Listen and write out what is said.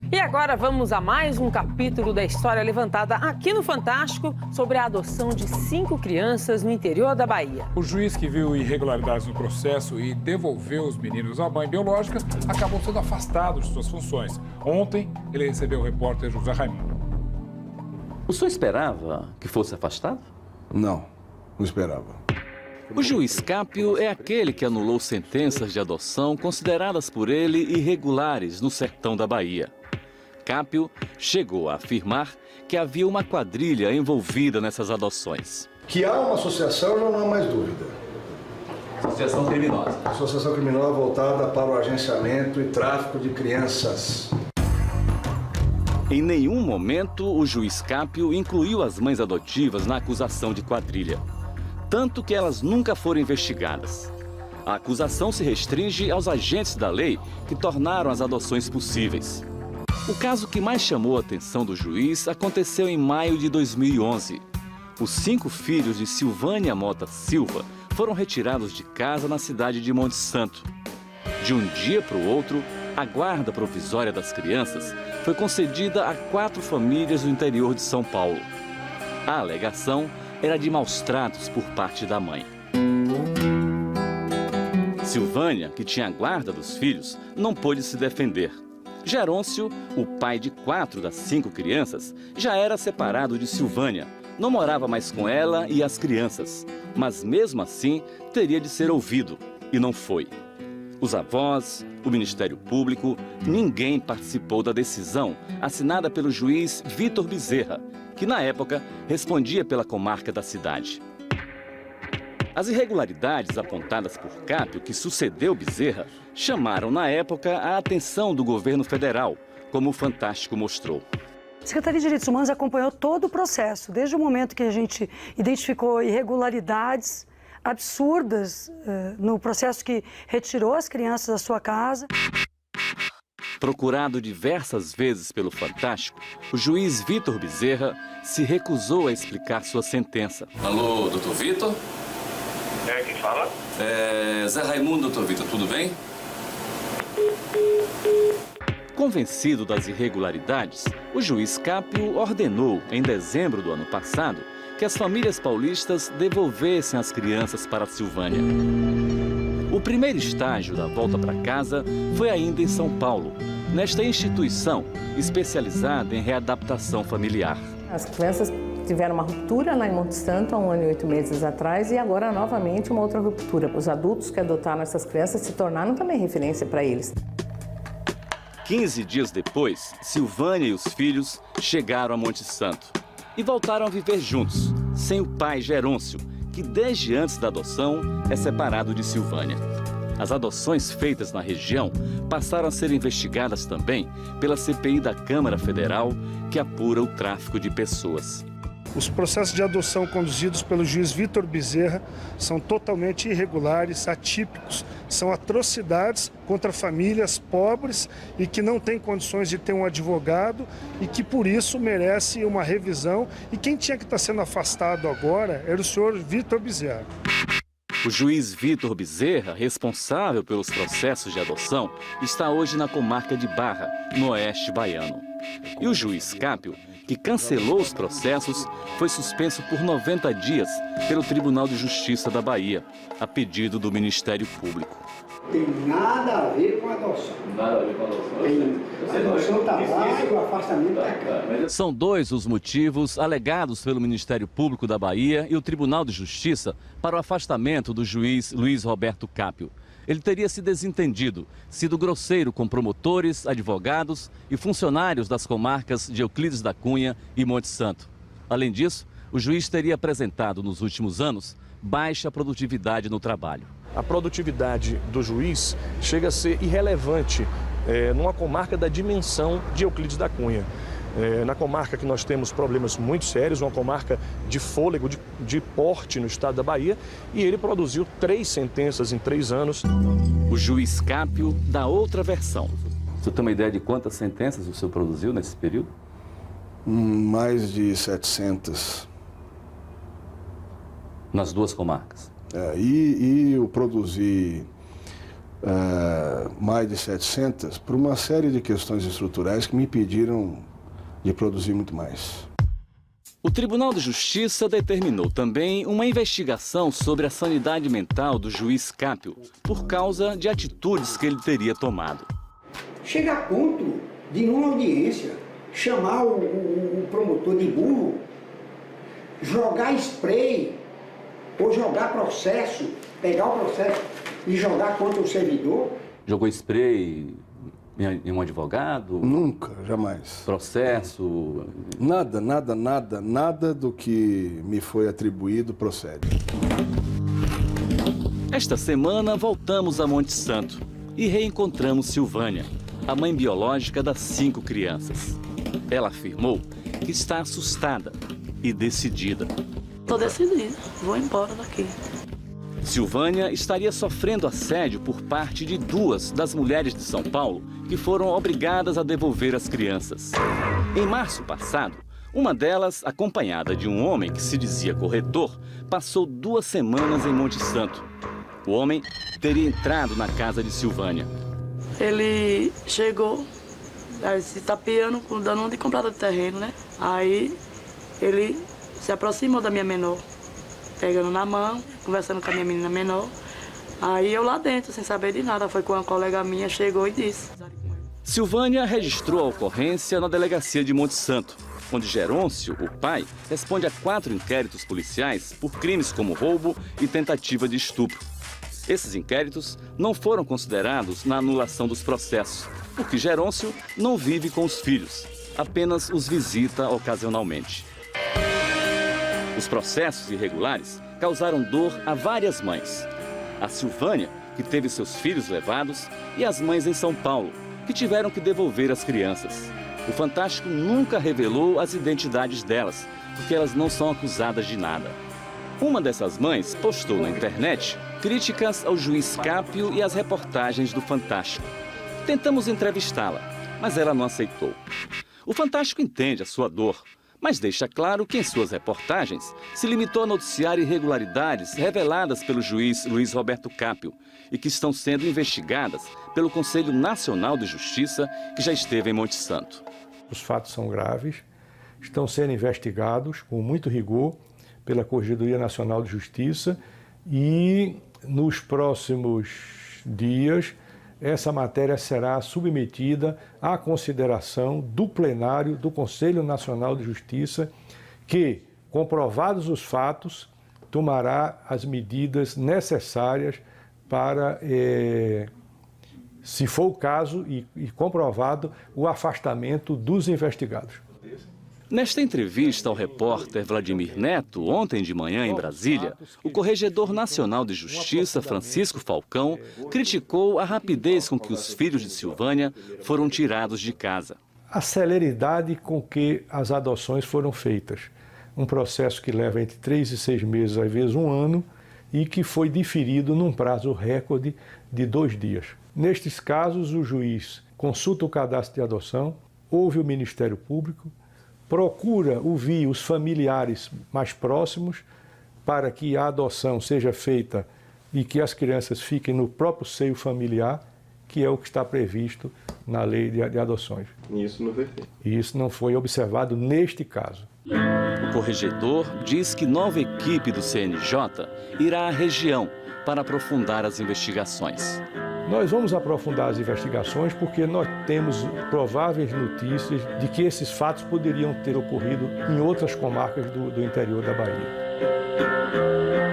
E agora vamos a mais um capítulo da história levantada aqui no Fantástico sobre a adoção de 5 crianças no interior da Bahia. O juiz que viu irregularidades no processo e devolveu os meninos à mãe biológica acabou sendo afastado de suas funções. Ontem, ele recebeu o repórter José Raimundo. O senhor esperava que fosse afastado? Não esperava. O juiz Cápio é aquele que anulou sentenças de adoção consideradas por ele irregulares no sertão da Bahia. Cápio chegou a afirmar que havia uma quadrilha envolvida nessas adoções. Que há uma associação já não há mais dúvida. Associação criminosa. Associação criminosa voltada para o agenciamento e tráfico de crianças. Em nenhum momento o juiz Cápio incluiu as mães adotivas na acusação de quadrilha. Tanto que elas nunca foram investigadas. A acusação se restringe aos agentes da lei que tornaram as adoções possíveis. O caso que mais chamou a atenção do juiz aconteceu em maio de 2011. Os 5 filhos de Silvânia Mota Silva foram retirados de casa na cidade de Monte Santo. De um dia para o outro, a guarda provisória das crianças foi concedida a 4 famílias do interior de São Paulo. A alegação era de maus tratos por parte da mãe. Silvânia, que tinha a guarda dos filhos, não pôde se defender. Gerôncio, o pai de 4 das 5 crianças, já era separado de Silvânia. Não morava mais com ela e as crianças, mas mesmo assim teria de ser ouvido, e não foi. Os avós, o Ministério Público, ninguém participou da decisão assinada pelo juiz Vitor Bezerra, que na época respondia pela comarca da cidade. As irregularidades apontadas por Cápio, que sucedeu Bezerra, chamaram na época a atenção do governo federal, como o Fantástico mostrou. A Secretaria de Direitos Humanos acompanhou todo o processo, desde o momento que a gente identificou irregularidades absurdas no processo que retirou as crianças da sua casa. Procurado diversas vezes pelo Fantástico, o juiz Vitor Bezerra se recusou a explicar sua sentença. Alô, doutor Vitor? Quem fala? Zé Raimundo, doutor Vitor, tudo bem? Convencido das irregularidades, o juiz Cápio ordenou, em dezembro do ano passado, que as famílias paulistas devolvessem as crianças para Silvânia. O primeiro estágio da volta para casa foi ainda em São Paulo, nesta instituição especializada em readaptação familiar. As crianças tiveram uma ruptura lá em Monte Santo há 1 ano e 8 meses atrás e agora novamente uma outra ruptura. Os adultos que adotaram essas crianças se tornaram também referência para eles. 15 dias depois, Silvânia e os filhos chegaram a Monte Santo e voltaram a viver juntos, sem o pai Gerôncio, que desde antes da adoção é separado de Silvânia. As adoções feitas na região passaram a ser investigadas também pela CPI da Câmara Federal, que apura o tráfico de pessoas. Os processos de adoção conduzidos pelo juiz Vitor Bezerra são totalmente irregulares, atípicos, são atrocidades contra famílias pobres e que não têm condições de ter um advogado e que por isso merece uma revisão. E quem tinha que estar sendo afastado agora era o senhor Vitor Bezerra. O juiz Vitor Bezerra, responsável pelos processos de adoção, está hoje na comarca de Barra, no oeste baiano. E o juiz Cápio, que cancelou os processos, foi suspenso por 90 dias pelo Tribunal de Justiça da Bahia, a pedido do Ministério Público. Tem nada a ver com a adoção. Nada a ver com a adoção? A adoção está lá e o afastamento está cá. São 2 os motivos alegados pelo Ministério Público da Bahia e o Tribunal de Justiça para o afastamento do juiz Luiz Roberto Cápio. Ele teria se desentendido, sido grosseiro com promotores, advogados e funcionários das comarcas de Euclides da Cunha e Monte Santo. Além disso, o juiz teria apresentado nos últimos anos baixa produtividade no trabalho. A produtividade do juiz chega a ser irrelevante numa comarca da dimensão de Euclides da Cunha. Na comarca que nós temos problemas muito sérios, uma comarca de fôlego, de porte no estado da Bahia, e ele produziu 3 sentenças em 3 anos. O juiz Cápio dá outra versão. Você tem uma ideia de quantas sentenças o senhor produziu nesse período? Mais de 700. Nas 2 comarcas? E eu produzi mais de 700, por uma série de questões estruturais que me impediram de produzir muito mais. O Tribunal de Justiça determinou também uma investigação sobre a sanidade mental do juiz Cápio, por causa de atitudes que ele teria tomado. Chega a ponto de, numa audiência, chamar o promotor de burro, jogar spray ou jogar processo, pegar o processo e jogar contra o servidor. Jogou spray em um advogado? Nunca, jamais. Processo? Nada do que me foi atribuído procede. Esta semana voltamos a Monte Santo e reencontramos Silvânia, a mãe biológica das 5 crianças. Ela afirmou que está assustada e decidida. Estou decidida, vou embora daqui. Silvânia estaria sofrendo assédio por parte de 2 das mulheres de São Paulo que foram obrigadas a devolver as crianças. Em março passado, uma delas, acompanhada de um homem que se dizia corretor, passou 2 semanas em Monte Santo. O homem teria entrado na casa de Silvânia. Ele chegou, se tapeando, dando um de comprada de terreno, né? Aí ele se aproximou da minha menor, pegando na mão, conversando com a minha menina menor. Aí eu lá dentro, sem saber de nada, foi quando uma colega minha chegou e disse. Silvânia registrou a ocorrência na delegacia de Monte Santo, onde Gerôncio, o pai, responde a 4 inquéritos policiais por crimes como roubo e tentativa de estupro. Esses inquéritos não foram considerados na anulação dos processos, porque Gerôncio não vive com os filhos, apenas os visita ocasionalmente. Os processos irregulares causaram dor a várias mães. A Silvânia, que teve seus filhos levados, e as mães em São Paulo, que tiveram que devolver as crianças. O Fantástico nunca revelou as identidades delas, porque elas não são acusadas de nada. Uma dessas mães postou na internet críticas ao juiz Cápio e às reportagens do Fantástico. Tentamos entrevistá-la, mas ela não aceitou. O Fantástico entende a sua dor, mas deixa claro que em suas reportagens se limitou a noticiar irregularidades reveladas pelo juiz Luiz Roberto Cápio e que estão sendo investigadas pelo Conselho Nacional de Justiça, que já esteve em Monte Santo. Os fatos são graves, estão sendo investigados com muito rigor pela Corregedoria Nacional de Justiça e nos próximos dias essa matéria será submetida à consideração do plenário do Conselho Nacional de Justiça, que, comprovados os fatos, tomará as medidas necessárias para, se for o caso e comprovado, o afastamento dos investigados. Nesta entrevista ao repórter Vladimir Neto, ontem de manhã em Brasília, o Corregedor Nacional de Justiça, Francisco Falcão, criticou a rapidez com que os filhos de Silvânia foram tirados de casa. A celeridade com que as adoções foram feitas. Um processo que leva entre 3 e 6 meses, às vezes 1 ano, e que foi diferido num prazo recorde de 2 dias. Nestes casos, o juiz consulta o cadastro de adoção, ouve o Ministério Público, procura ouvir os familiares mais próximos para que a adoção seja feita e que as crianças fiquem no próprio seio familiar, que é o que está previsto na lei de adoções. E isso não foi feito. E isso não foi observado neste caso. O corregedor diz que nova equipe do CNJ irá à região para aprofundar as investigações. Nós vamos aprofundar as investigações porque nós temos prováveis notícias de que esses fatos poderiam ter ocorrido em outras comarcas do interior da Bahia.